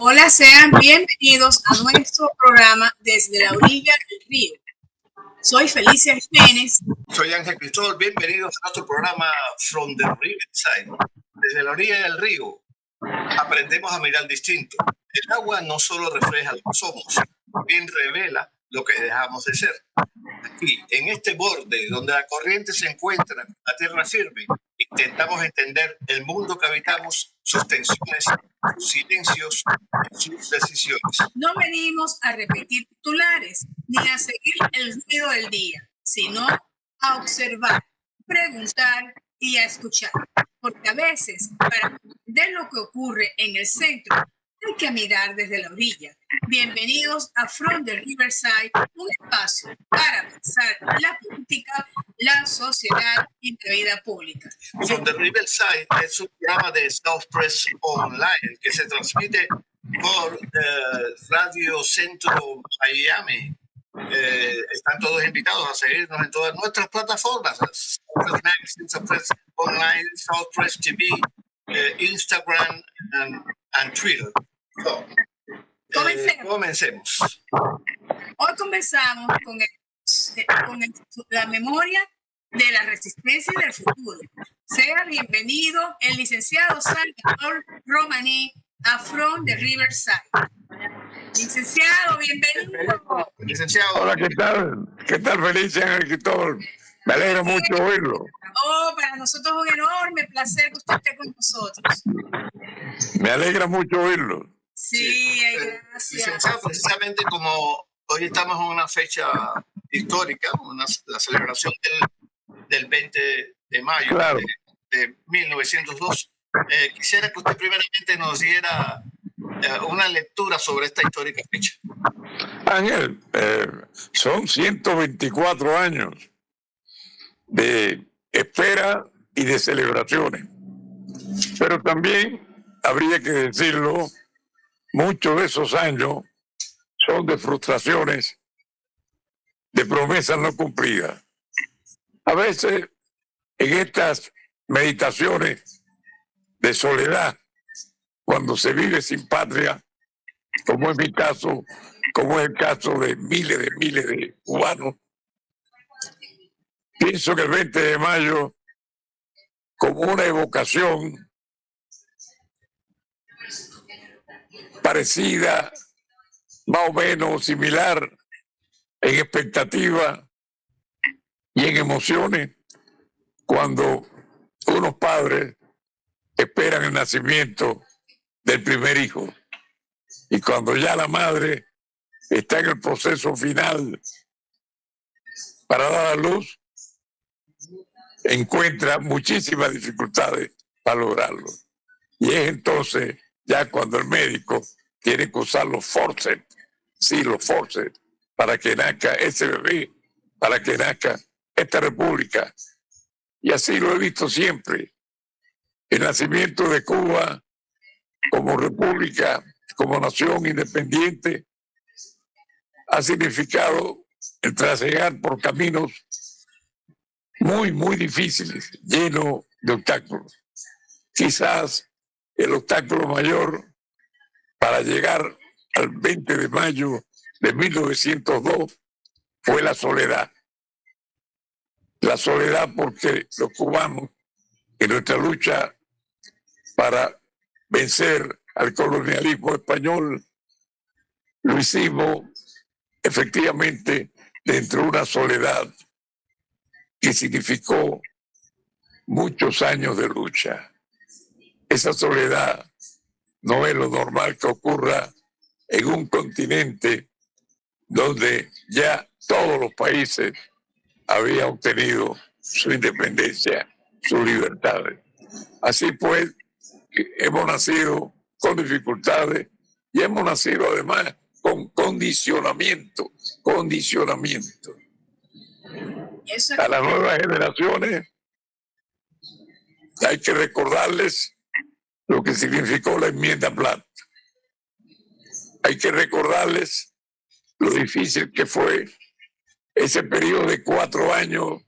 Hola, sean bienvenidos a nuestro programa Desde la Orilla del Río. Soy Felicia Jiménez. Soy Ángel Cristóbal. Bienvenidos a nuestro programa From the Riverside. Desde la orilla del río aprendemos a mirar distinto. El agua no solo refleja lo que somos, también revela lo que dejamos de ser. Aquí, en este borde donde la corriente se encuentra, la tierra firme, intentamos entender el mundo que habitamos, sus tensiones, sus silencios y sus decisiones. No venimos a repetir titulares ni a seguir el ruido del día, sino a observar, preguntar y a escuchar. Porque a veces, para entender lo que ocurre en el centro, hay que mirar desde la orilla. Bienvenidos a From the Riverside, un espacio para pensar la política, la sociedad y la vida pública. From the Riverside es un programa de South Press Online que se transmite por Radio Centro Miami. Están todos invitados a seguirnos en todas nuestras plataformas: South Press Magazine, South Press Online, South Press TV, Instagram and Twitter. So, comencemos. Hoy comenzamos con la memoria de la resistencia y del futuro. Sea bienvenido el licenciado Salvador Romaní a From the Riverside. Licenciado, bienvenido. Licenciado. Hola, ¿qué tal? ¿Qué tal, Felicia, Ángel Cristóbal? Me alegra mucho oírlo. Para nosotros es un enorme placer que usted esté con nosotros. Me alegra mucho oírlo. Sí, gracias. Licenciado, precisamente como hoy estamos en una fecha histórica, la celebración del 20 de mayo, claro, de 1902, quisiera que usted primeramente nos diera una lectura sobre esta histórica fecha. Ángel, son 124 años de espera y de celebraciones, pero también habría que decirlo, muchos de esos años son de frustraciones, de promesas no cumplidas. A veces en estas meditaciones de soledad, cuando se vive sin patria, como es mi caso, como es el caso de miles de cubanos, pienso que el 20 de mayo, como una evocación parecida, más o menos similar, en expectativa y en emociones, cuando unos padres esperan el nacimiento del primer hijo y cuando ya la madre está en el proceso final para dar a luz, encuentra muchísimas dificultades para lograrlo. Y es entonces ya cuando el médico tiene que usar los forceps, para que nazca ese bebé, para que nazca esta república. Y así lo he visto siempre. El nacimiento de Cuba como república, como nación independiente, ha significado el trasegar por caminos muy difíciles, llenos de obstáculos. Quizás el obstáculo mayor para llegar al 20 de mayo de 1902 fue la soledad. La soledad porque los cubanos, en nuestra lucha para vencer al colonialismo español, lo hicimos efectivamente dentro de una soledad que significó muchos años de lucha. Esa soledad no es lo normal que ocurra en un continente donde ya todos los países habían obtenido su independencia, sus libertades. Así pues, hemos nacido con dificultades y hemos nacido además con condicionamiento. A las nuevas generaciones hay que recordarles lo que significó la enmienda Platt. Hay que recordarles lo difícil que fue ese periodo de 4 años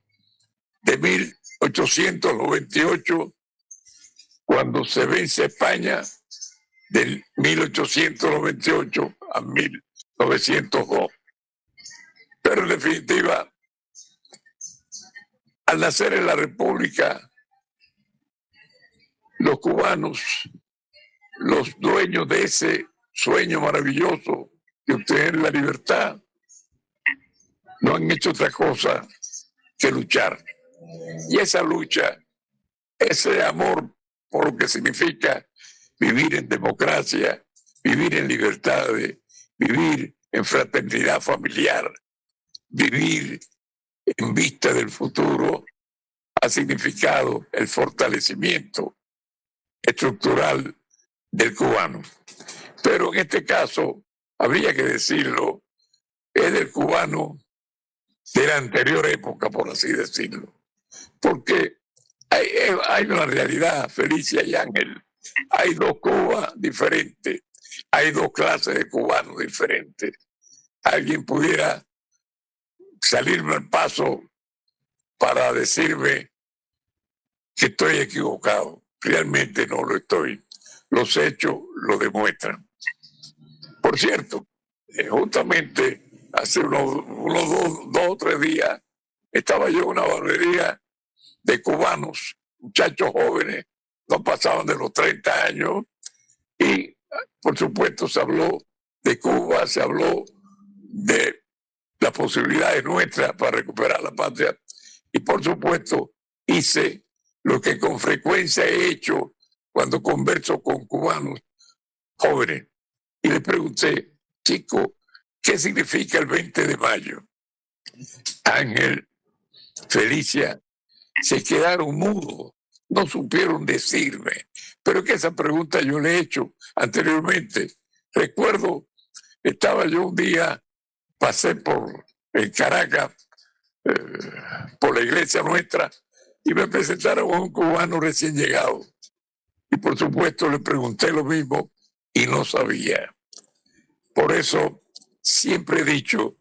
de 1898, cuando se vence España del 1898 a 1902. Pero en definitiva, al nacer en la República, los cubanos, los dueños de ese sueño maravilloso de obtener la libertad, no han hecho otra cosa que luchar. Y esa lucha, ese amor por lo que significa vivir en democracia, vivir en libertad, vivir en fraternidad familiar, vivir en vista del futuro, ha significado el fortalecimiento estructural del cubano. Pero en este caso, habría que decirlo, es del cubano de la anterior época, por así decirlo. Porque hay una realidad, Felicia y Ángel. Hay dos Cubas diferentes, hay dos clases de cubanos diferentes. Alguien pudiera salirme al paso para decirme que estoy equivocado. Realmente no lo estoy. Los hechos lo demuestran. Por cierto, justamente hace unos dos o 3 días estaba yo en una barbería de cubanos, muchachos jóvenes, no pasaban de los 30 años, y por supuesto se habló de Cuba, se habló de las posibilidades nuestras para recuperar la patria, y por supuesto hice lo que con frecuencia he hecho cuando converso con cubanos jóvenes, y les pregunté, chicos, ¿qué significa el 20 de mayo? Ángel, Felicia, se quedaron mudos, no supieron decirme. Pero que esa pregunta yo le he hecho anteriormente. Recuerdo, estaba yo un día, pasé en Caracas, por la iglesia nuestra, y me presentaron a un cubano recién llegado. Y por supuesto le pregunté lo mismo y no sabía. Por eso siempre he dicho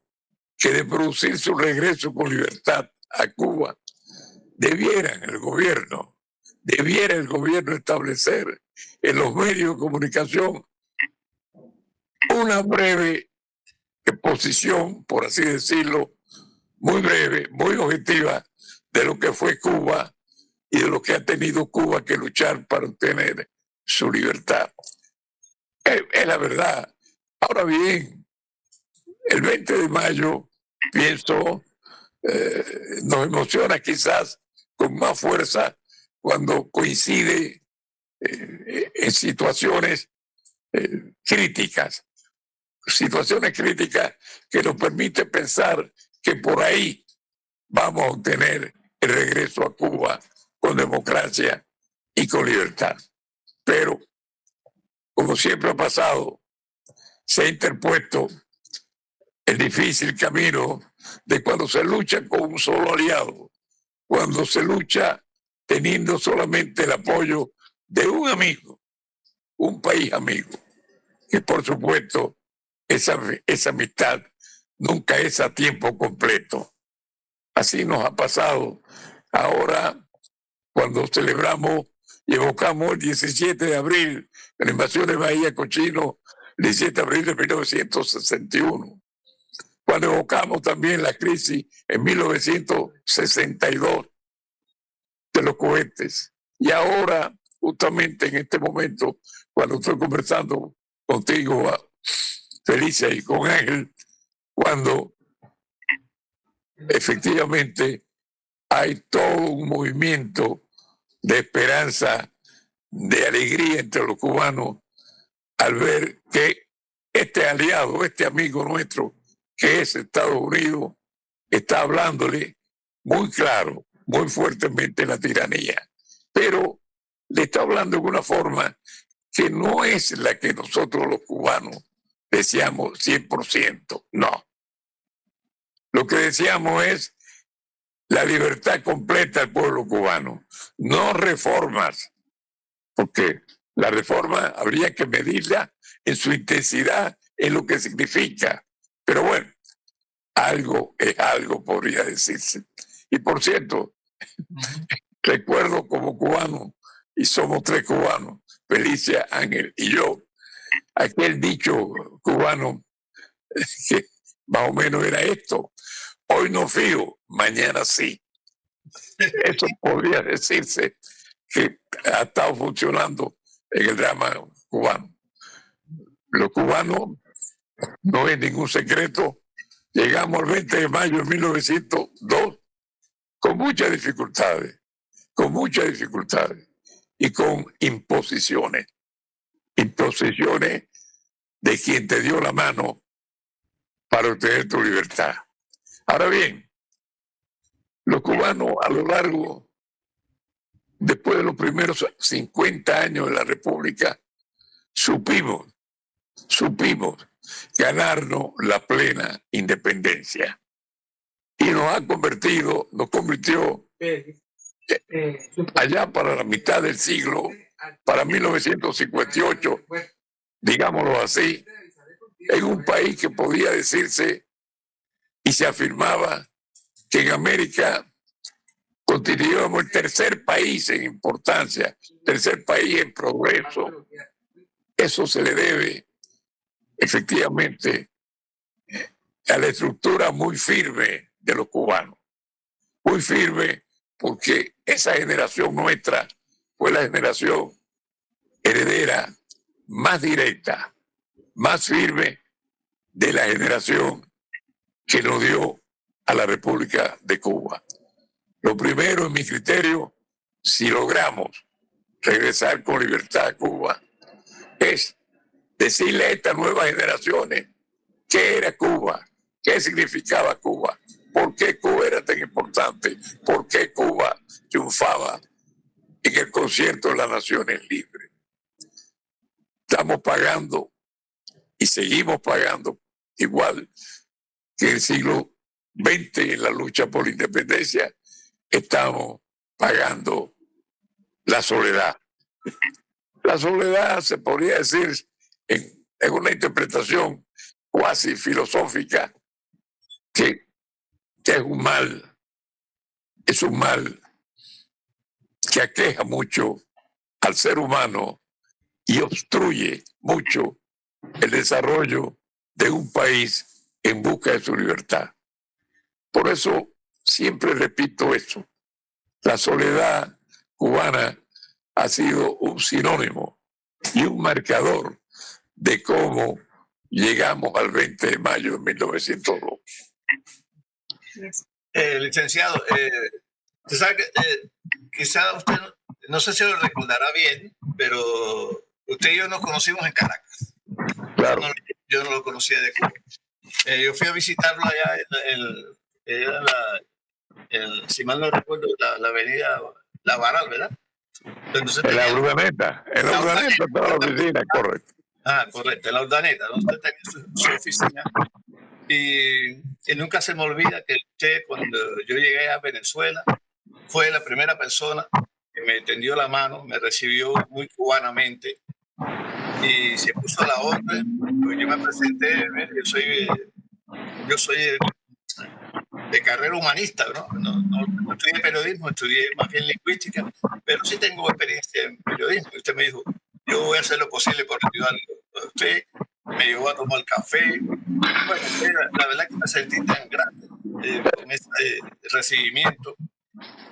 que de producir su regreso con libertad a Cuba, debiera el gobierno establecer en los medios de comunicación una breve exposición, por así decirlo, muy breve, muy objetiva, de lo que fue Cuba y de lo que ha tenido Cuba que luchar para obtener su libertad. Es la verdad. Ahora bien, el 20 de mayo, pienso, nos emociona quizás con más fuerza cuando coincide en situaciones críticas que nos permiten pensar que por ahí vamos a obtener el regreso a Cuba con democracia y con libertad. Pero, como siempre ha pasado, se ha interpuesto el difícil camino de cuando se lucha con un solo aliado, cuando se lucha teniendo solamente el apoyo de un amigo, un país amigo, que por supuesto esa amistad nunca es a tiempo completo. Así nos ha pasado ahora cuando celebramos y evocamos el 17 de abril, la invasión de Bahía Cochino, el 17 de abril de 1961. Cuando evocamos también la crisis en 1962 de los cohetes. Y ahora, justamente en este momento, cuando estoy conversando contigo, Felicia, y con Ángel, cuando efectivamente hay todo un movimiento de esperanza, de alegría entre los cubanos al ver que este aliado, este amigo nuestro, que es Estados Unidos, está hablándole muy claro, muy fuertemente la tiranía, pero le está hablando de una forma que no es la que nosotros los cubanos deseamos 100%, no. Lo que deseamos es la libertad completa del pueblo cubano, no reformas, porque la reforma habría que medirla en su intensidad, en lo que significa. Pero bueno, algo es algo, podría decirse. Y por cierto, recuerdo como cubano, y somos 3 cubanos, Felicia, Ángel y yo, aquel dicho cubano que más o menos era esto: hoy no fío, mañana sí. Eso podría decirse que ha estado funcionando en el drama cubano. Los cubanos, no es ningún secreto, llegamos al 20 de mayo de 1902 con muchas dificultades y con imposiciones de quien te dio la mano para obtener tu libertad. Ahora bien, los cubanos a lo largo, después de los primeros 50 años de la República, supimos ganarnos la plena independencia y nos convirtió allá para la mitad del siglo, para 1958, digámoslo así, en un país que podía decirse y se afirmaba que en América constituíamos el tercer país en importancia, tercer país en progreso. Eso se le debe efectivamente a la estructura muy firme de los cubanos, muy firme, porque esa generación nuestra fue la generación heredera más directa, más firme de la generación que nos dio a la República de Cuba. Lo primero, en mi criterio, si logramos regresar con libertad a Cuba, es decirle a estas nuevas generaciones qué era Cuba, qué significaba Cuba, por qué Cuba era tan importante, por qué Cuba triunfaba en el concierto de las Naciones Libres. Estamos pagando y seguimos pagando, igual que en el siglo XX en la lucha por la independencia, estamos pagando la soledad. La soledad se podría decir en una interpretación cuasi filosófica que es un mal que aqueja mucho al ser humano y obstruye mucho el desarrollo de un país en busca de su libertad. Por eso siempre repito eso: la soledad cubana ha sido un sinónimo y un marcador de cómo llegamos al 20 de mayo de 1902. Licenciado, usted sabe que quizá usted, no sé si lo recordará bien, pero usted y yo nos conocimos en Caracas. Claro. Yo no lo conocía de Cuba. Yo fui a visitarlo allá si mal no recuerdo, la avenida La Baral, ¿verdad? Entonces, en la Urdaneta estaba la oficina, correcto. Correcto, en la Urdaneta, donde usted tenía su oficina. Y nunca se me olvida que usted, cuando yo llegué a Venezuela, fue la primera persona que me tendió la mano, me recibió muy cubanamente y se puso a la orden. Pues yo me presenté, yo soy de carrera humanista, no estudié periodismo, estudié más bien lingüística, pero sí tengo experiencia en periodismo. Y usted me dijo, yo voy a hacer lo posible por ayudarle. Usted me llevó a tomar café. Bueno, la verdad que me sentí tan grande con ese recibimiento.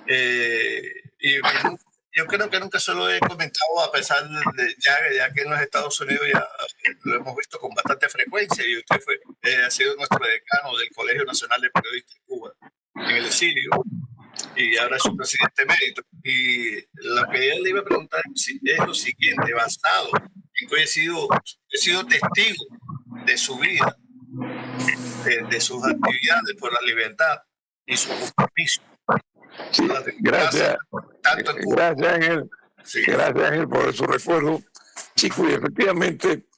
Y yo creo que nunca se lo he comentado, a pesar de ya que en los Estados Unidos ya lo hemos visto con bastante frecuencia, y usted ha sido nuestro decano del Colegio Nacional de Periodistas de Cuba en el exilio, y ahora es su presidente emérito. Y lo que él le iba a preguntar es lo siguiente: basado en que he sido testigo de su vida, de sus actividades por la libertad y su compromiso. Sí, gracias Ángel. Sí. Gracias Ángel por su recuerdo. Chicos, y efectivamente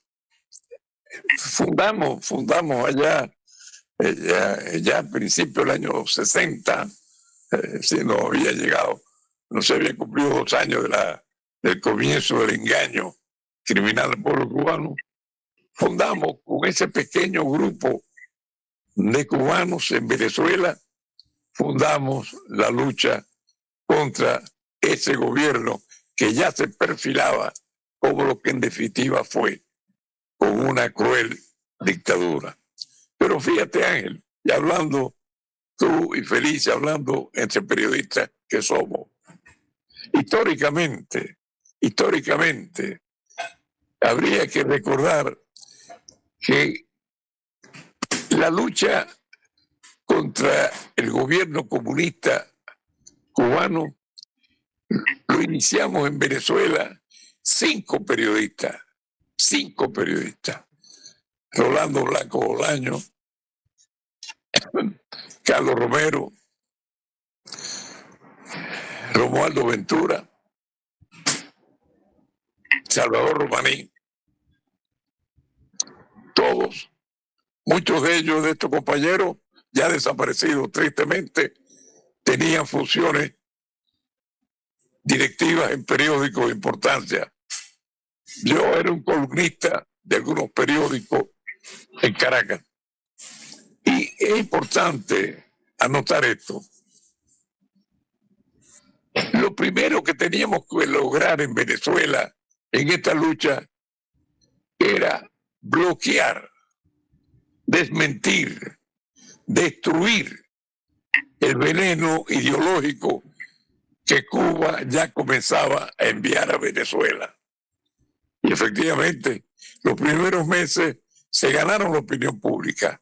fundamos allá ya a principios del año 60, si no había llegado, no se había cumplido 2 años del comienzo del engaño criminal del pueblo cubano. Fundamos con ese pequeño grupo de cubanos en Venezuela, fundamos la lucha contra ese gobierno que ya se perfilaba como lo que en definitiva fue con una cruel dictadura. Pero fíjate, Ángel, y hablando tú y Felicia, hablando entre periodistas que somos, históricamente, habría que recordar que la lucha contra el gobierno comunista cubano lo iniciamos en Venezuela 5 periodistas, Rolando Blanco Bolaño, Carlos Romero, Romualdo Ventura, Salvador Romaní, todos, muchos de ellos, de estos compañeros, ya desaparecidos tristemente, tenían funciones directivas en periódicos de importancia. Yo era un columnista de algunos periódicos en Caracas. Y es importante anotar esto. Lo primero que teníamos que lograr en Venezuela en esta lucha era bloquear, desmentir, destruir el veneno ideológico que Cuba ya comenzaba a enviar a Venezuela. Y efectivamente, los primeros meses se ganaron la opinión pública.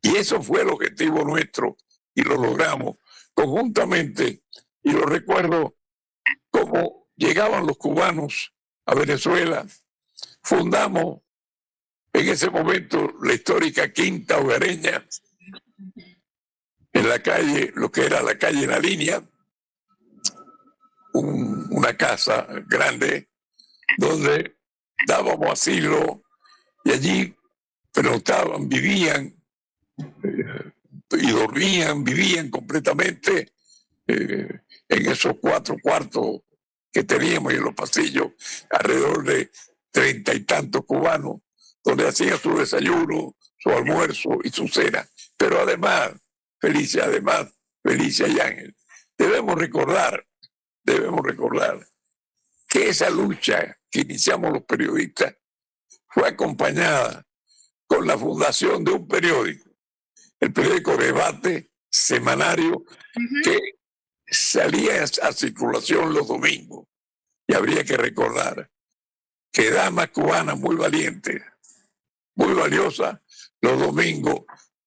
Y eso fue el objetivo nuestro y lo logramos conjuntamente. Y lo recuerdo como llegaban los cubanos a Venezuela. Fundamos en ese momento la histórica Quinta Hogareña en la calle, lo que era la calle La Línea, una casa grande donde dábamos asilo y allí pernoctaban, vivían y dormían, vivían completamente en esos 4 cuartos que teníamos en los pasillos, alrededor de 30 y tantos cubanos, donde hacían su desayuno, su almuerzo y su cena. Pero además, Felicia y Ángel, debemos recordar que esa lucha que iniciamos los periodistas fue acompañada con la fundación de un periódico, el periódico Debate semanario, que salía a circulación los domingos. Y habría que recordar que damas cubanas muy valientes, muy valiosas, los domingos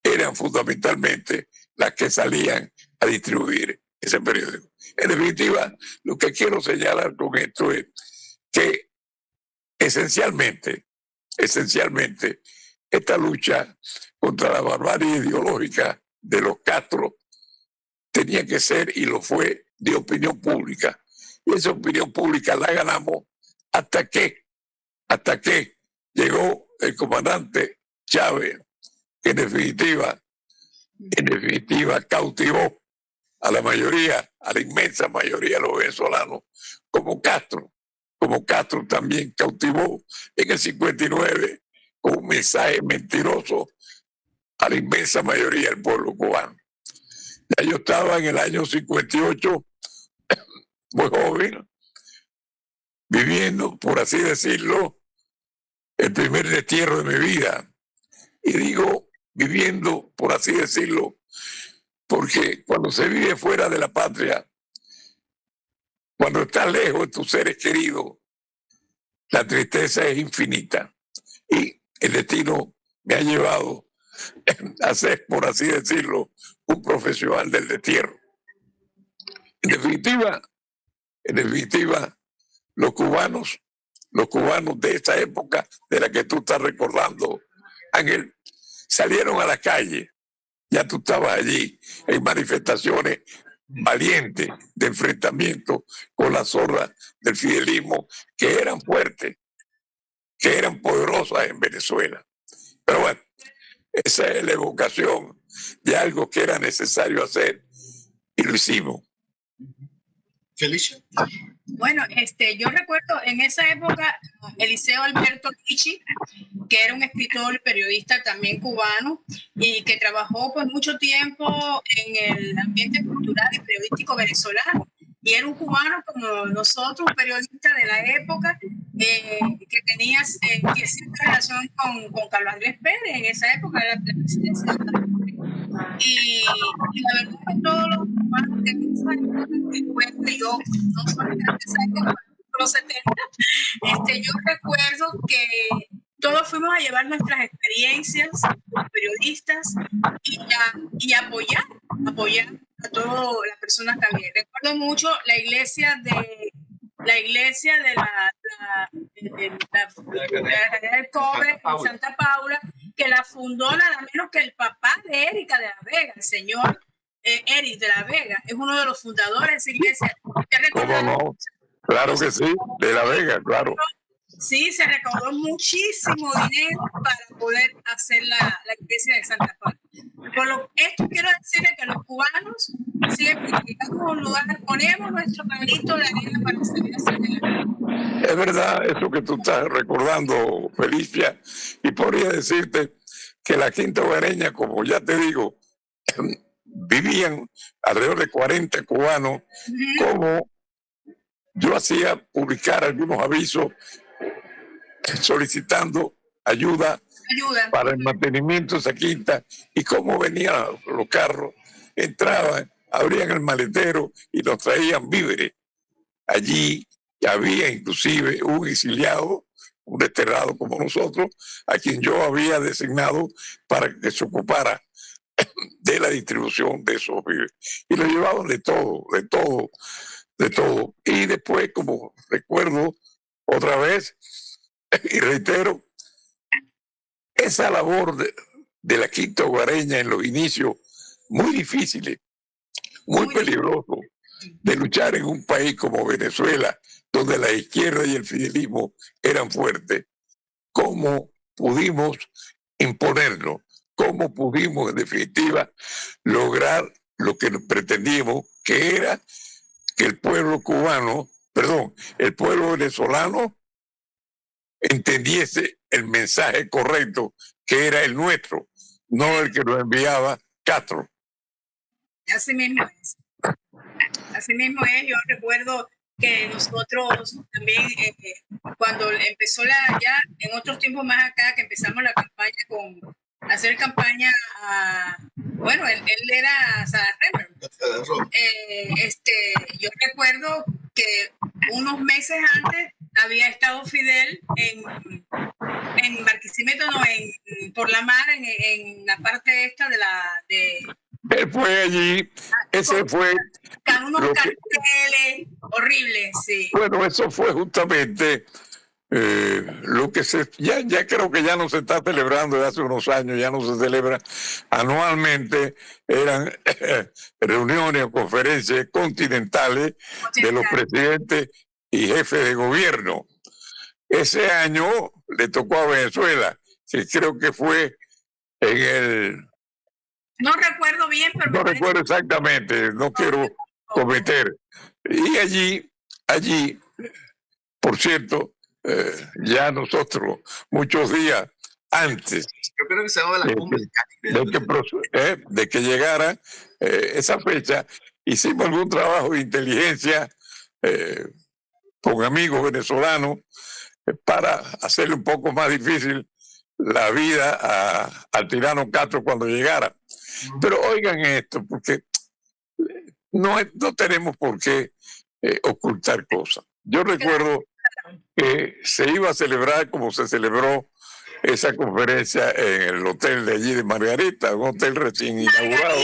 eran fundamentalmente las que salían a distribuir ese periódico. En definitiva, lo que quiero señalar con esto es que esencialmente, esta lucha contra la barbarie ideológica de los Castro tenía que ser, y lo fue, de opinión pública. Y esa opinión pública la ganamos hasta que llegó el comandante Chávez, que en definitiva cautivó a la mayoría, a la inmensa mayoría de los venezolanos, como Castro también cautivó en el 59 con un mensaje mentiroso a la inmensa mayoría del pueblo cubano. Ya yo estaba en el año 58, muy joven, viviendo, por así decirlo, el primer destierro de mi vida. Y digo viviendo, por así decirlo, porque cuando se vive fuera de la patria, cuando estás lejos de tus seres queridos, la tristeza es infinita. Y el destino me ha llevado a ser, por así decirlo, un profesional del destierro. En definitiva, los cubanos de esta época de la que tú estás recordando, Ángel, salieron a la calle. Ya tú estabas allí en manifestaciones valientes de enfrentamiento con las hordas del fidelismo, que eran fuertes, que eran poderosas en Venezuela. Pero bueno, esa es la evocación de algo que era necesario hacer y lo hicimos. Felicia. Bueno, yo recuerdo en esa época Eliseo Alberto Lichi, que era un escritor, periodista también cubano y que trabajó por mucho tiempo en el ambiente cultural y periodístico venezolano. y era un cubano como nosotros, un periodista de la época, que tenía cierta relación con Carlos Andrés Pérez, en esa época era la presidencia. Y la verdad que todos los cubanos que en esa época, recuerdo yo, no solamente en esa época, los 70, yo recuerdo que todos fuimos a llevar nuestras experiencias como periodistas y apoyar a todas las personas que había. Recuerdo mucho la iglesia de la del Cobre en Santa Paula, que la fundó nada menos que el papá de Erika de la Vega, el señor Eric de la Vega, es uno de los fundadores de esa iglesia. ¿Cómo no? Claro que sí, de la Vega, claro. Sí, se recaudó muchísimo dinero para poder hacer la iglesia de Santa Paula. Esto quiero decirle que los cubanos siempre que llegamos a un lugar ponemos nuestro granito de arena para salir hacia adelante. Es verdad eso que tú estás recordando, Felicia, y podría decirte que la Quinta Hogareña, como ya te digo, vivían alrededor de 40 cubanos, como yo hacía publicar algunos avisos solicitando ayuda para el mantenimiento de esa quinta, y cómo venían los carros, entraban, abrían el maletero y nos traían víveres. Allí había inclusive un exiliado, un desterrado como nosotros, a quien yo había designado para que se ocupara de la distribución de esos víveres. Y lo llevaban de todo. Y después, como recuerdo otra vez, y reitero, esa labor de la Quinta Hogareña en los inicios, muy difíciles, muy peligroso, de luchar en un país como Venezuela, donde la izquierda y el fidelismo eran fuertes. ¿Cómo pudimos imponernos? ¿Cómo pudimos, en definitiva, lograr lo que pretendíamos, que era que el pueblo el pueblo venezolano entendiese el mensaje correcto, que era el nuestro, no el que nos enviaba Castro? Así mismo es. Así mismo es. Yo recuerdo que nosotros también, cuando empezó ya en otros tiempos más acá, que empezamos la campaña hacer campaña bueno, él era Sadarremer. Yo recuerdo que unos meses antes había estado Fidel en Barquisimeto, no, por la mar, en la parte esta Él fue allí, ese fue... Con unos carteles horribles, sí. Bueno, eso fue justamente lo que ya creo que ya no se está celebrando desde hace unos años, ya no se celebra anualmente, eran reuniones o conferencias continentales de los presidentes y jefes de gobierno. Ese año le tocó a Venezuela, que creo que fue en el... No recuerdo bien, pero... No recuerdo exactamente, no quiero cometer. Y allí, por cierto, ya nosotros, muchos días antes de que llegara esa fecha, hicimos algún trabajo de inteligencia con amigos venezolanos para hacerle un poco más difícil la vida al tirano Castro cuando llegara. Pero oigan esto, porque no tenemos por qué ocultar cosas. Yo recuerdo que se iba a celebrar como se celebró esa conferencia en el hotel de allí de Margarita, un hotel recién inaugurado.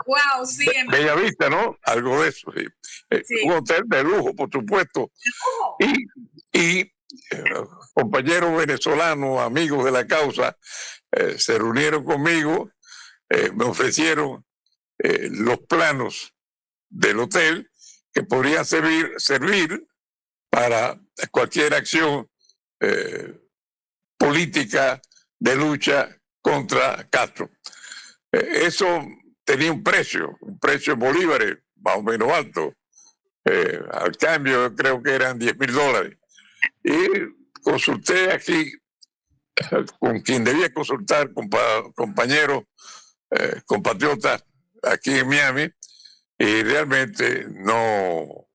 Wow, sí, Bellavista, ¿no? Algo de eso, sí. Sí. Un hotel de lujo, por supuesto. Y compañeros venezolanos, amigos de la causa, se reunieron conmigo, me ofrecieron los planos del hotel que podrían servir para cualquier acción política de lucha contra Castro. Eso tenía un precio en bolívares, más o menos alto. Al cambio creo que eran $10,000. Y consulté aquí con quien debía consultar, compañeros, compatriotas aquí en Miami, y realmente no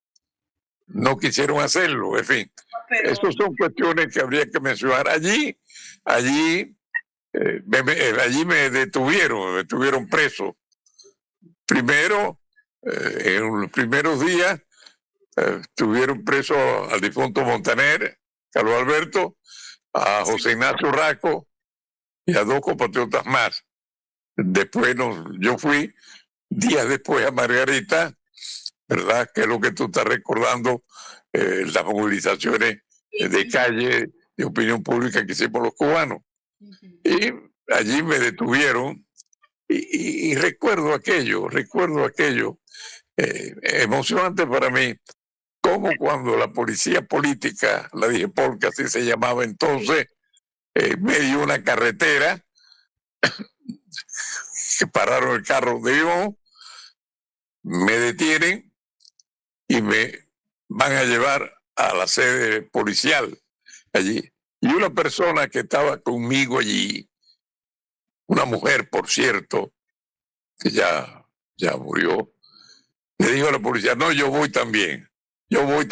no quisieron hacerlo, en fin. Pero Esas son cuestiones que habría que mencionar. Allí me detuvieron preso. Primero, en los primeros días, tuvieron preso al difunto Montaner, Carlos Alberto, a José Ignacio Raco y a 2 compatriotas más. Después yo fui días después a Margarita, ¿verdad? Que es lo que tú estás recordando, las movilizaciones de calle, de opinión pública que hicimos los cubanos. Y allí me detuvieron y recuerdo aquello emocionante para mí, como cuando la policía política, la DIGEPOL, que así se llamaba entonces, me dio una carretera, que pararon el carro donde íbamos, me detienen y me van a llevar a la sede policial allí. Y una persona que estaba conmigo allí, una mujer, por cierto, que ya murió, le dijo a la policía: no, yo voy también,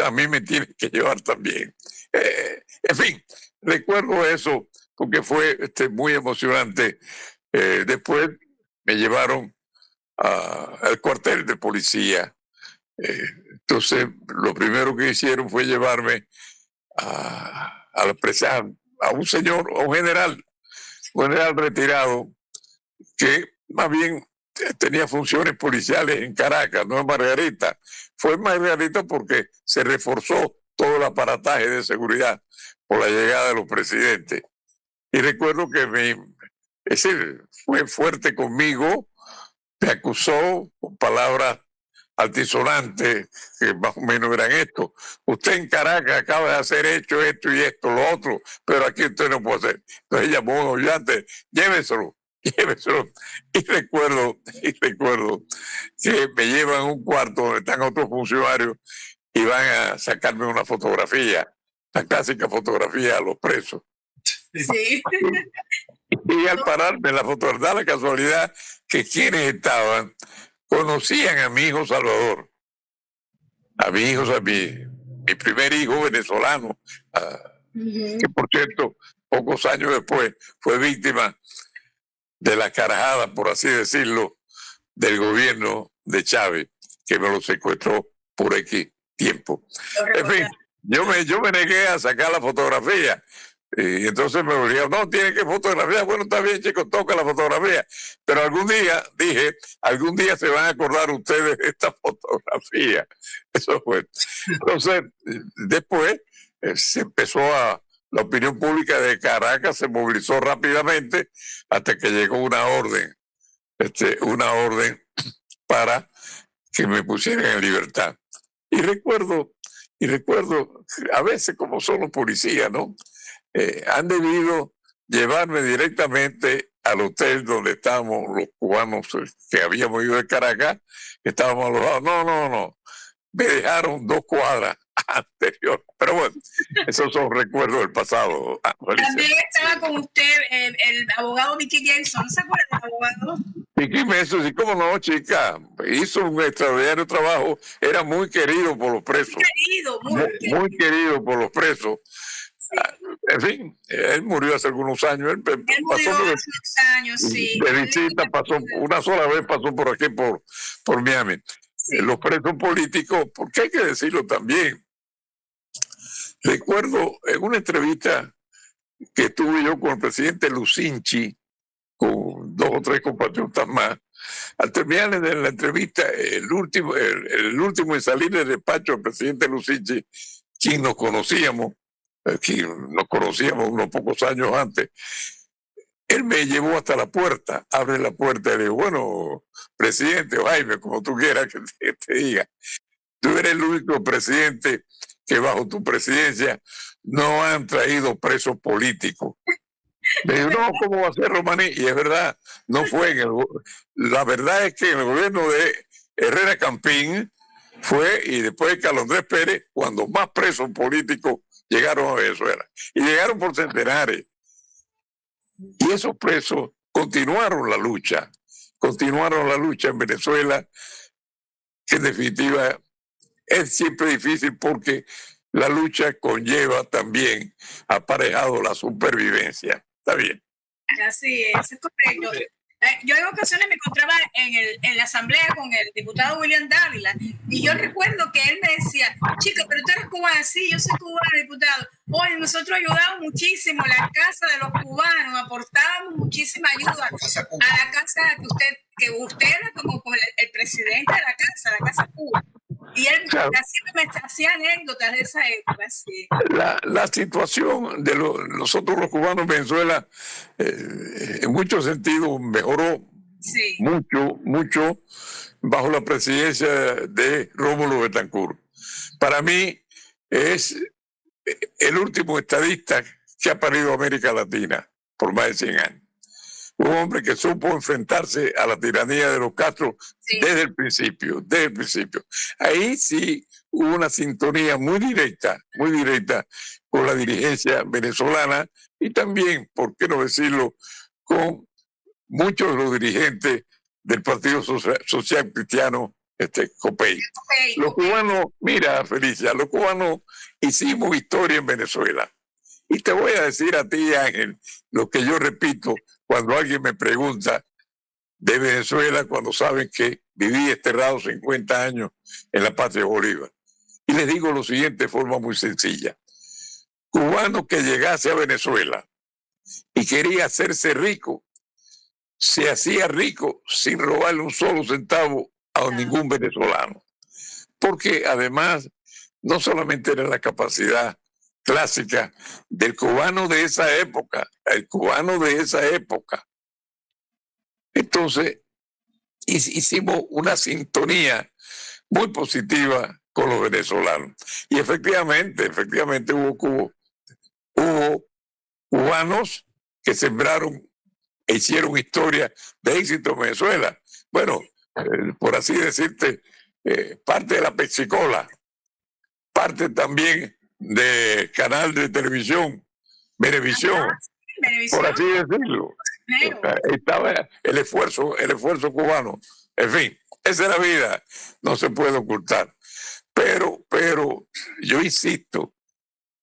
a mí me tienen que llevar también. En fin, recuerdo eso porque fue muy emocionante. Después me llevaron al cuartel de policía. Entonces, lo primero que hicieron fue llevarme a la presa, a un señor, a un general retirado, que más bien tenía funciones policiales en Caracas, no en Margarita. Fue en Margarita porque se reforzó todo el aparataje de seguridad por la llegada de los presidentes. Y recuerdo que fue fuerte conmigo, me acusó con palabras altisonantes, que más o menos eran esto: usted en Caracas acaba de hacer esto y esto, lo otro, pero aquí usted no puede hacer. Entonces llamó a un oyente: lléveselo. Y recuerdo que me llevan a un cuarto donde están otros funcionarios y van a sacarme una fotografía, la clásica fotografía a los presos. sí. Y al pararme en la fotografía, da la casualidad que quienes estaban conocían a mi hijo Salvador, a mi primer hijo venezolano, que por cierto, pocos años después fue víctima de la carajada, por así decirlo, del gobierno de Chávez, que me lo secuestró por X tiempo. En fin, yo me negué a sacar la fotografía. Y entonces me dijeron: no, tiene que fotografiar. Bueno, está bien, chicos, toca la fotografía. Pero algún día se van a acordar ustedes de esta fotografía. Eso fue. Entonces, después se empezó la opinión pública de Caracas se movilizó rápidamente hasta que llegó una orden para que me pusieran en libertad. Y recuerdo, a veces, como son los policías, ¿no? Han debido llevarme directamente al hotel donde estábamos los cubanos que habíamos ido de Caracas, que estábamos alojados. No. Me dejaron 2 cuadras anterior. Pero bueno, esos son recuerdos del pasado. También estaba con usted el abogado Vicky Jason. ¿No se acuerda del abogado? Vicky Jason, sí, cómo no, chica. Hizo un extraordinario trabajo. Era muy querido por los presos. Muy querido por los presos. Sí. En fin, él murió hace algunos años. Él murió hace unos años, sí. De visita, una sola vez pasó por aquí, por Miami. Sí. Los presos políticos, porque hay que decirlo también. Recuerdo en una entrevista que tuve yo con el presidente Lucinchi, con 2 o 3 compatriotas más. Al terminar de la entrevista, el último en salir del despacho del presidente Lucinchi, quien nos conocíamos unos pocos años antes, él me llevó hasta la puerta, abre la puerta y le digo: bueno, presidente, o Jaime, como tú quieras que te diga, tú eres el único presidente que bajo tu presidencia no han traído presos políticos. Me dijo: no, ¿cómo va a ser, Romaní? Y es verdad, no fue la verdad es que en el gobierno de Herrera Campín fue, y después de Carlos Andrés Pérez, cuando más presos políticos llegaron a Venezuela. Y llegaron por centenares. Y esos presos continuaron la lucha en Venezuela, que en definitiva es siempre difícil porque la lucha conlleva también aparejado la supervivencia. Está bien. Así es correcto. Yo en ocasiones me encontraba en la asamblea con el diputado William Dávila y yo recuerdo que él me decía, chica, pero tú eres cubana, sí, yo soy cubana, diputado. Oye, nosotros ayudamos muchísimo a la casa de los cubanos, aportábamos muchísima ayuda a la casa que usted era como el presidente de la casa Cuba. Y él claro, siempre me hacía anécdotas de esa época. Sí. La situación de nosotros los cubanos en Venezuela en muchos sentidos mejoró sí. mucho bajo la presidencia de Rómulo Betancourt. Para mí es el último estadista que ha parido América Latina por más de 100 años. Un hombre que supo enfrentarse a la tiranía de los Castro sí, desde el principio. Ahí sí hubo una sintonía muy directa con la dirigencia venezolana y también, por qué no decirlo, con muchos de los dirigentes del Partido Social Cristiano, COPEI. Los cubanos, mira, Felicia, los cubanos hicimos historia en Venezuela. Y te voy a decir a ti, Ángel, lo que yo repito cuando alguien me pregunta de Venezuela, cuando saben que viví desterrado 50 años en la patria de Bolívar. Y les digo lo siguiente de forma muy sencilla. Cubano que llegase a Venezuela y quería hacerse rico, se hacía rico sin robarle un solo centavo a ningún venezolano. Porque además, no solamente era la capacidad clásica del cubano de esa época, el cubano de esa época. Entonces, hicimos una sintonía muy positiva con los venezolanos. Y efectivamente hubo cubanos que sembraron e hicieron historia de éxito en Venezuela. Bueno, por así decirte, parte de la Pexicola, parte también de canal de televisión, Venevisión, por así decirlo. Estaba el esfuerzo cubano. En fin, esa es la vida, no se puede ocultar. Pero yo insisto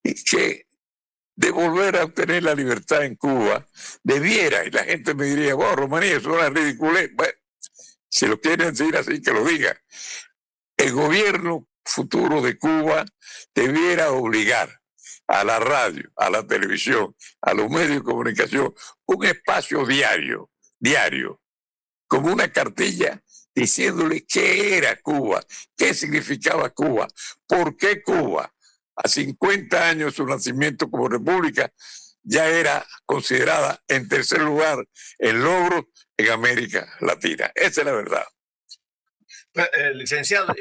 que de volver a obtener la libertad en Cuba, debiera, y la gente me diría, bueno, Romanía, eso es una ridiculez. Bueno, si lo quieren decir así, que lo digan. El gobierno futuro de Cuba debiera obligar a la radio, a la televisión, a los medios de comunicación, un espacio diario, como una cartilla diciéndole qué era Cuba, qué significaba Cuba, por qué Cuba, a 50 años de su nacimiento como república, ya era considerada en tercer lugar en logros en América Latina. Esa es la verdad. Licenciado,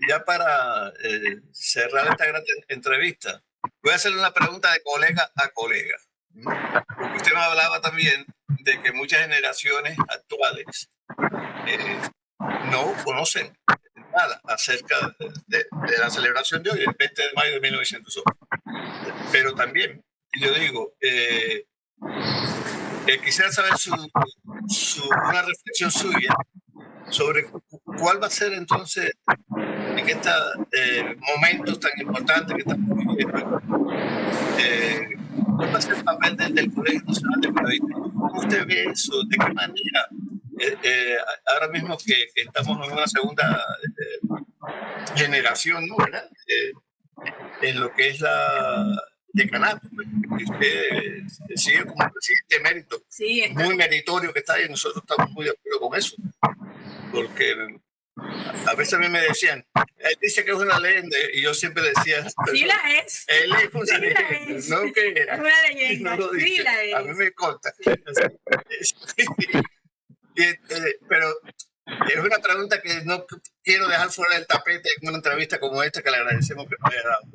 ya para cerrar esta gran entrevista, voy a hacerle una pregunta de colega a colega. Usted me hablaba también de que muchas generaciones actuales no conocen nada acerca de la celebración de hoy, el 20 de mayo de 1908. Pero también, yo digo, quisiera saber una reflexión suya sobre cuál va a ser entonces en estos momentos tan importantes que estamos viviendo. ¿Cuál va a ser el papel del Colegio Nacional de Periodistas? ¿Cómo usted ve eso? ¿De qué manera? Ahora mismo que estamos en una segunda generación, ¿no? ¿Verdad? En lo que es la decanato, usted sigue como presidente emérito, sí, muy meritorio que está ahí, nosotros estamos muy de acuerdo con eso, porque a veces a mí me decían, él dice que es una leyenda, y yo siempre decía, sí la es. Él es una leyenda, no que era. Es una leyenda, no sí la es. A mí me consta. Pero es una pregunta que no quiero dejar fuera del tapete en una entrevista como esta, que le agradecemos que nos haya dado.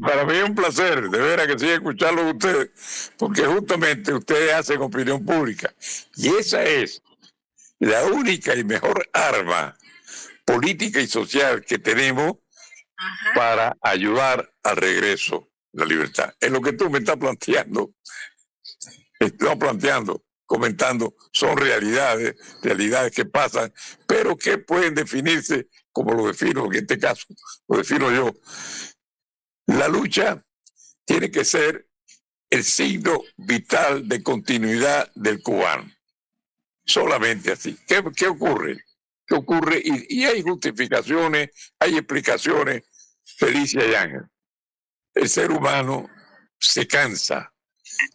Para mí es un placer, de veras que siga escucharlo de ustedes, porque justamente ustedes hacen opinión pública. Y esa es la única y mejor arma política y social que tenemos para ayudar al regreso de la libertad. Es lo que tú me estás planteando comentando son realidades que pasan, pero que pueden definirse como lo defino, en este caso lo defino yo. La lucha tiene que ser el signo vital de continuidad del cubano. Solamente así. ¿Qué ocurre? ¿Qué ocurre? Y hay justificaciones, hay explicaciones, Felicia y Ángel. El ser humano se cansa,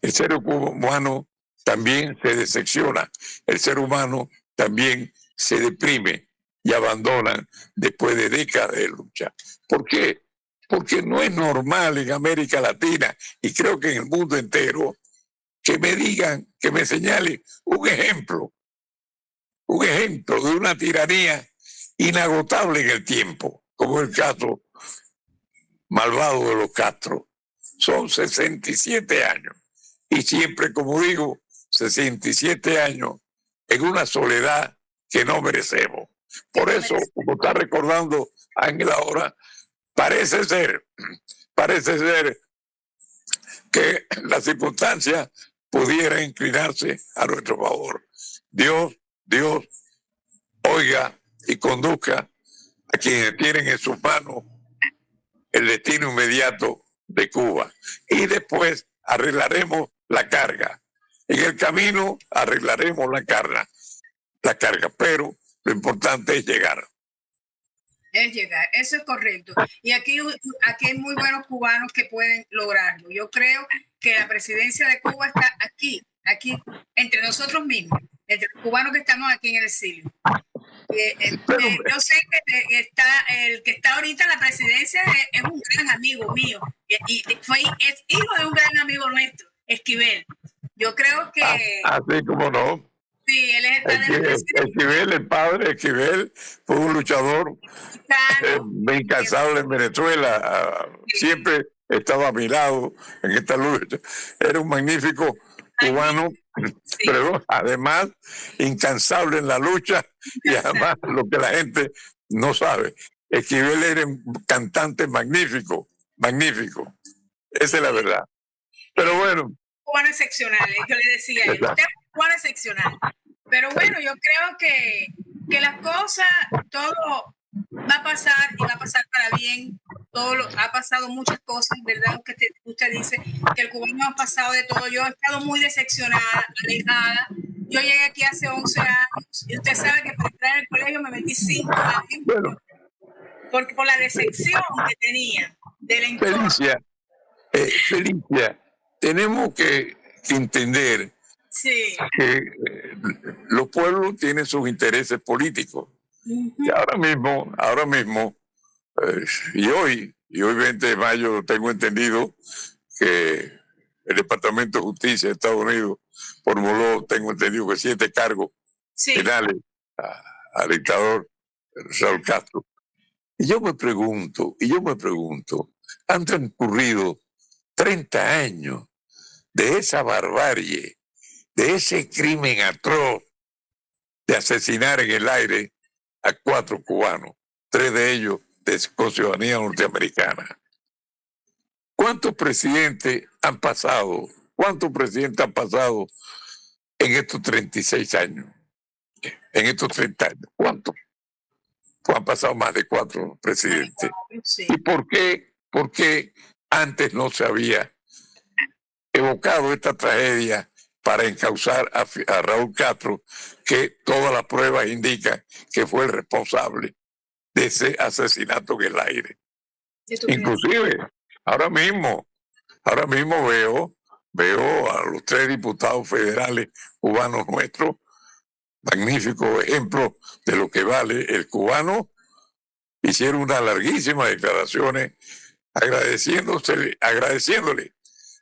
el ser humano también se decepciona, el ser humano también se deprime y abandona después de décadas de lucha. ¿Por qué? Porque no es normal en América Latina y creo que en el mundo entero que me digan, que me señalen un ejemplo de una tiranía inagotable en el tiempo, como el caso malvado de los Castro. Son 67 años y siempre, como digo, 67 años en una soledad que no merecemos. Por eso, como está recordando Ángel ahora, parece ser que las circunstancias pudieran inclinarse a nuestro favor. Dios oiga y conduzca a quienes tienen en sus manos el destino inmediato de Cuba. Y después arreglaremos la carga. En el camino arreglaremos la carga. Pero lo importante es llegar. Es llegar, eso es correcto. Y aquí hay muy buenos cubanos que pueden lograrlo. Yo creo que la presidencia de Cuba está aquí, entre nosotros mismos, entre los cubanos que estamos aquí en el exilio. Yo sé que el que está ahorita en la presidencia es un gran amigo mío y es hijo de un gran amigo nuestro, Esquivel. Yo creo que... así como no. Sí, él es Esquivel, el padre Esquivel, fue un luchador incansable en Venezuela. Siempre estaba a mi lado en esta lucha. Era un magnífico cubano, sí. Pero además incansable en la lucha y además lo que la gente no sabe. Esquivel era un cantante magnífico. Esa es la verdad. Pero bueno. Cubano excepcional, yo le decía a él, usted es un cubano excepcional. Pero bueno, yo creo que las cosas, todo va a pasar y va a pasar para bien. Ha pasado muchas cosas, ¿verdad? Usted dice que el cubano ha pasado de todo. Yo he estado muy decepcionada, alejada. Yo llegué aquí hace 11 años y usted sabe que para entrar al colegio me metí 5 años. Bueno, porque por la decepción que tenía del entorno. Felicia, tenemos que entender que los pueblos tienen sus intereses políticos. Y ahora mismo, y hoy 20 de mayo, tengo entendido que el Departamento de Justicia de Estados Unidos formuló, tengo entendido que 7 cargos penales al dictador Raúl Castro. Y yo me pregunto, han transcurrido 30 años de esa barbarie, de ese crimen atroz de asesinar en el aire a 4 cubanos, 3 de ellos con ciudadanía norteamericana. ¿Cuántos presidentes han pasado en estos 36 años? En estos 30 años, ¿cuántos? Pues han pasado más de 4 presidentes. Sí. ¿Y por qué antes no se había evocado esta tragedia para encauzar a Raúl Castro, que todas las pruebas indican que fue el responsable de ese asesinato en el aire? Inclusive, ahora mismo veo a los 3 diputados federales cubanos nuestros, magnífico ejemplo de lo que vale el cubano. Hicieron unas larguísimas declaraciones agradeciéndole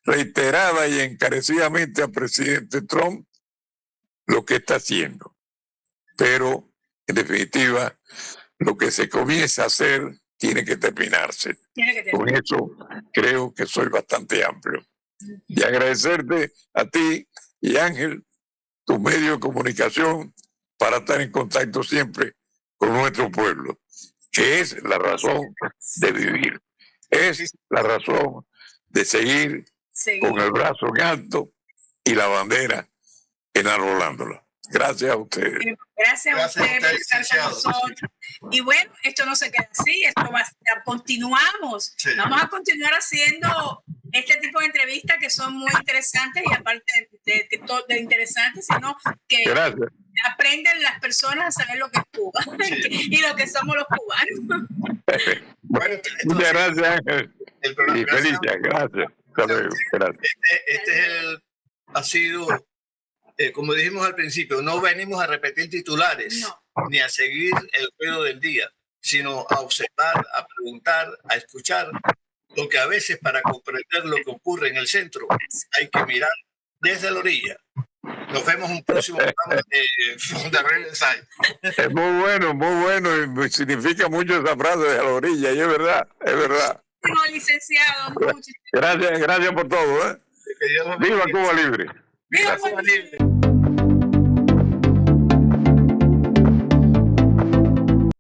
reiterada y encarecidamente al presidente Trump lo que está haciendo. Pero, en definitiva, lo que se comienza a hacer tiene que terminarse. Con eso creo que soy bastante amplio. Y agradecerte a ti y Ángel, tu medio de comunicación, para estar en contacto siempre con nuestro pueblo, que es la razón de vivir. Es la razón de seguir con el brazo en alto y la bandera enarbolándola. Gracias a ustedes. Gracias a usted por estar con nosotros. Y bueno, esto no se queda así, esto continuamos. Sí. Vamos a continuar haciendo este tipo de entrevistas que son muy interesantes y aparte de interesantes, sino que Gracias. aprenden las personas a saber lo que es Cuba y lo que somos los cubanos. Bueno, Muchas gracias, Ángel. el programa, Y Felicia, gracias. Hasta luego. Gracias. Ha sido, como dijimos al principio, no venimos a repetir titulares ni a seguir el ruido del día, sino a observar, a preguntar, a escuchar, porque a veces para comprender lo que ocurre en el centro hay que mirar desde la orilla. Nos vemos en un próximo programa de From the Riverside. Es muy bueno y significa mucho esa frase de la orilla, y es verdad, es verdad. No, licenciado, Gracias por todo, ¿eh? Que Dios los Viva bendiga. Cuba Libre. Viva Cuba Libre.